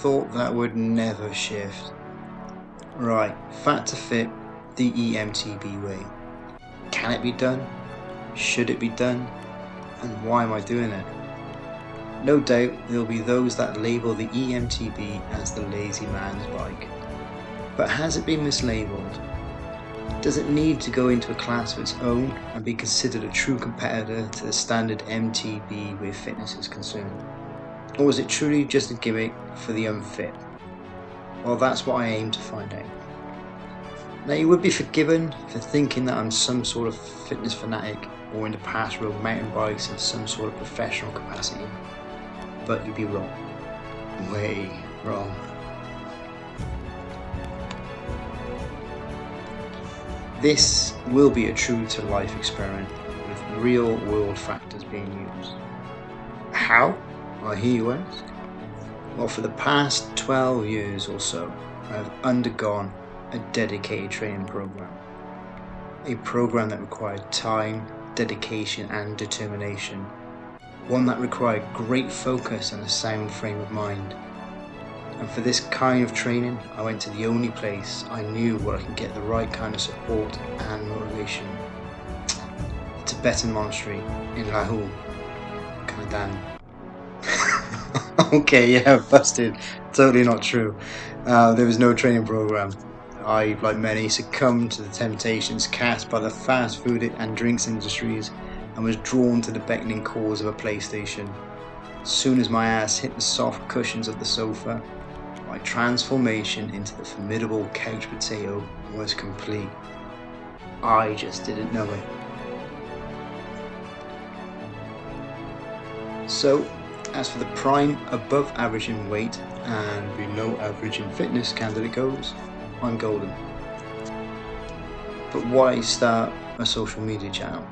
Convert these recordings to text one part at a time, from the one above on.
thought that would never shift. Right, fat to fit the EMTB way. Can it be done? Should it be done? And why am I doing it? No doubt there'll be those that label the EMTB as the lazy man's bike. But has it been mislabeled? Does it need to go into a class of its own and be considered a true competitor to the standard MTB where fitness is concerned? Or is it truly just a gimmick for the unfit? Well, that's what I aim to find out. Now, you would be forgiven for thinking that I'm some sort of fitness fanatic or in the past rode mountain bikes in some sort of professional capacity, but you'd be wrong. Way wrong. This will be a true to life experiment with real world factors being used. How? I hear you ask. Well, for the past 12 years or so, I have undergone a dedicated training program. A program that required time, dedication and determination. One that required great focus and a sound frame of mind. And for this kind of training, I went to the only place I knew where I could get the right kind of support and motivation. The Tibetan monastery in Lahore, Kanadan. Okay, yeah, busted. Totally not true. There was no training program. I, like many, succumbed to the temptations cast by the fast food and drinks industries and was drawn to the beckoning calls of a PlayStation. As soon as my ass hit the soft cushions of the sofa, my transformation into the formidable couch potato was complete. I just didn't know it. So, as for the prime above average in weight and below average in fitness candidate goes, I'm golden. But why start a social media channel?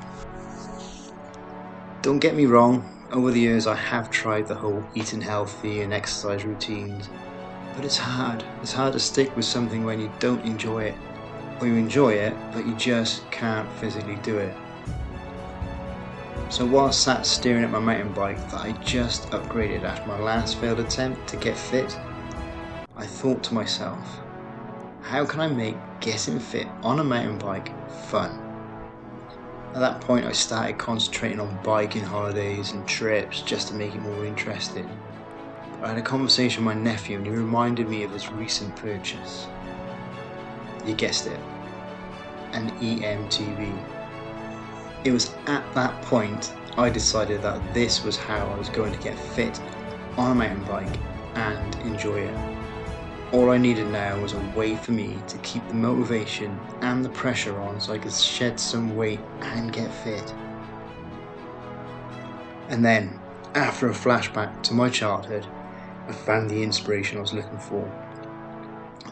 Don't get me wrong, over the years I have tried the whole eating healthy and exercise routines, but it's hard. It's hard to stick with something when you don't enjoy it, or you enjoy it but you just can't physically do it. So while sat staring at my mountain bike that I just upgraded after my last failed attempt to get fit, I thought to myself, how can I make getting fit on a mountain bike fun? At that point I started concentrating on biking holidays and trips just to make it more interesting. I had a conversation with my nephew and he reminded me of his recent purchase. You guessed it, an EMTB. It was at that point I decided that this was how I was going to get fit on a mountain bike and enjoy it. All I needed now was a way for me to keep the motivation and the pressure on so I could shed some weight and get fit. And then, after a flashback to my childhood, I found the inspiration I was looking for.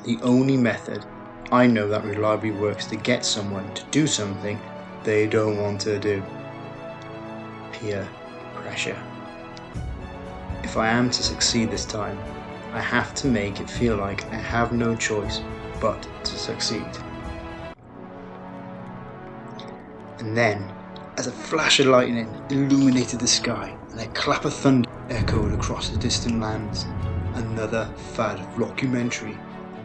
The only method I know that reliably works to get someone to do something they don't want to do. Peer pressure. If I am to succeed this time, I have to make it feel like I have no choice but to succeed. And then, as a flash of lightning illuminated the sky and a clap of thunder echoed across the distant lands, another fad rockumentary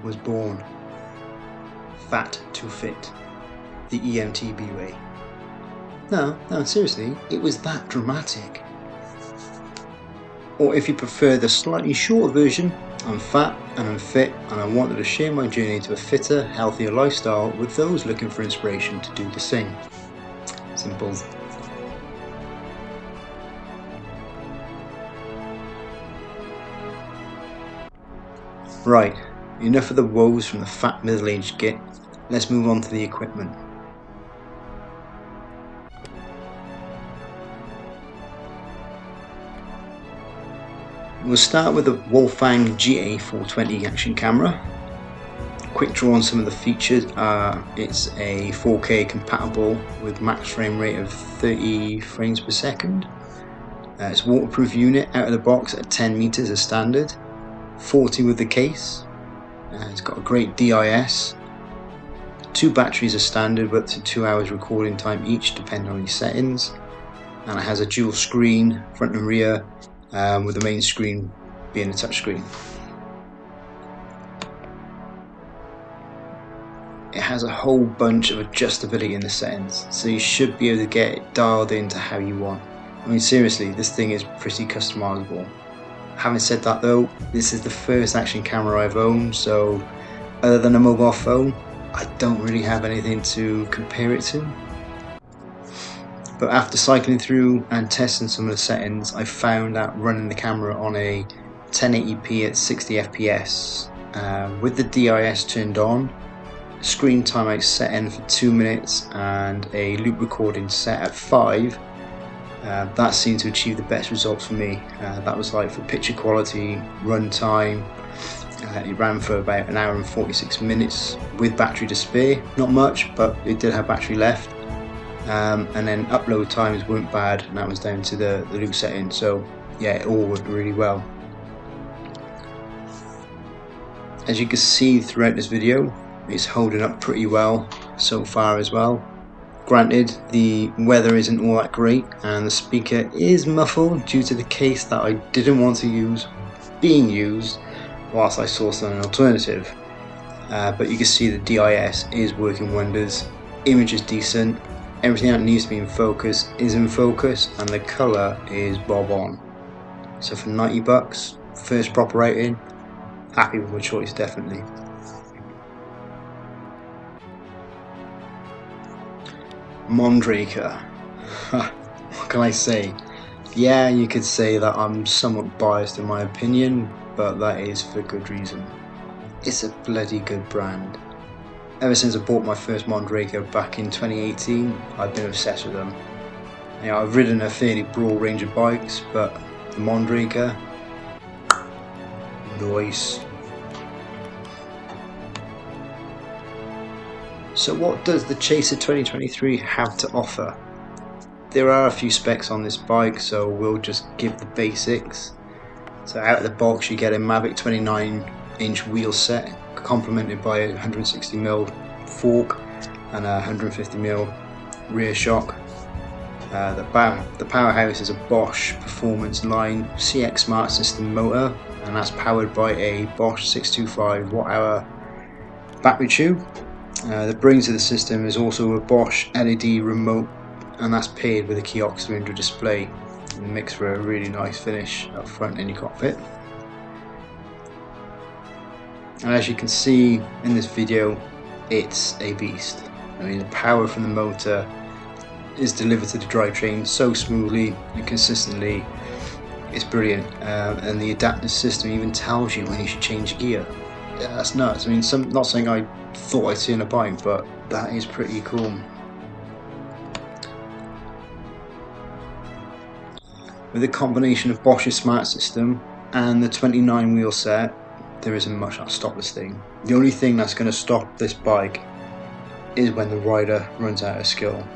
was born. Fat to Fit, the EMTB way. No, seriously, it was that dramatic. Or if you prefer the slightly shorter version, I'm fat and I'm fit and I wanted to share my journey to a fitter, healthier lifestyle with those looking for inspiration to do the same. Simple. Right, enough of the woes from the fat middle-aged git. Let's move on to the equipment. We'll start with the Wolfang GA429 action camera. Quick draw on some of the features. It's a 4K compatible with max frame rate of 30 frames per second. It's waterproof unit out of the box at 10 meters as standard, 40 with the case. It's got a great DIS. 2 batteries are standard, but to 2 hours recording time each, depending on your settings. And it has a dual screen, front and rear, with the main screen being a touch screen. it has a whole bunch of adjustability in the settings, so you should be able to get it dialed into how you want. I mean, seriously, this thing is pretty customizable. Having said that though, this is the first action camera I've owned, so other than a mobile phone, I don't really have anything to compare it to. But after cycling through and testing some of the settings, I found that running the camera on a 1080p at 60 FPS with the DIS turned on, screen timeout set in for 2 minutes and a loop recording set at 5, that seemed to achieve the best results for me. That was like for picture quality, run time. It ran for about 1 hour and 46 minutes with battery to spare. Not much, but it did have battery left. And then upload times weren't bad, and that was down to the loop setting. So yeah, it all worked really well. As you can see throughout this video, it's holding up pretty well so far as well. Granted, the weather isn't all that great and the speaker is muffled due to the case that I didn't want to use being used whilst I sourced an alternative. But you can see the DIS is working wonders, image is decent, everything that needs to be in focus is in focus, and the colour is bob on. So for 90 bucks, first proper rating, happy with my choice definitely. Mondraker. What can I say? Yeah, you could say that I'm somewhat biased in my opinion, but that is for good reason. It's a bloody good brand. Ever since I bought my first Mondraker back in 2018, I've been obsessed with them. You know, I've ridden a fairly broad range of bikes, but the Mondraker, nice. So what does the Chaser 2023 have to offer? There are a few specs on this bike, so we'll just give the basics. So out of the box you get a Mavic 29-inch wheel set, complemented by a 160mm fork and a 150mm rear shock. The powerhouse is a Bosch Performance Line CX Smart System motor, and that's powered by a Bosch 625 Wh battery tube. The brains of the system is also a Bosch LED remote, and that's paired with a Kiosk cylinder display, and makes for a really nice finish up front in your cockpit. And as you can see in this video, it's a beast. I mean, the power from the motor is delivered to the drivetrain so smoothly and consistently, it's brilliant. And the adaptive system even tells you when you should change gear. Yeah, that's nuts. I mean, not saying I thought I'd see in a bike, but that is pretty cool. With a combination of Bosch's smart system and the 29 wheel set, there isn't much that'll stop this thing. The only thing that's going to stop this bike is when the rider runs out of skill.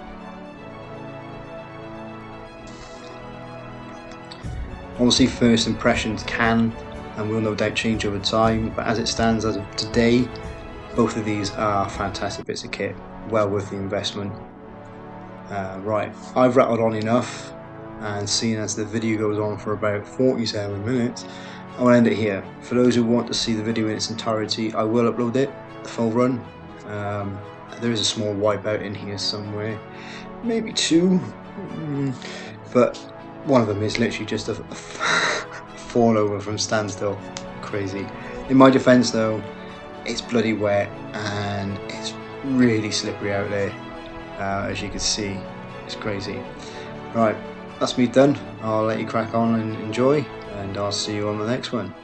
Obviously, first impressions can and will no doubt change over time, but as it stands as of today, both of these are fantastic bits of kit, well worth the investment. Right, I've rattled on enough, and seeing as the video goes on for about 47 minutes, I'll end it here. For those who want to see the video in its entirety, I will upload it, the full run. There is a small wipeout in here somewhere, maybe two, but one of them is literally just a fall over from standstill. Crazy. In my defense though, it's bloody wet and it's really slippery out there, as you can see. It's crazy. Right, that's me done. I'll let you crack on and enjoy, and I'll see you on the next one.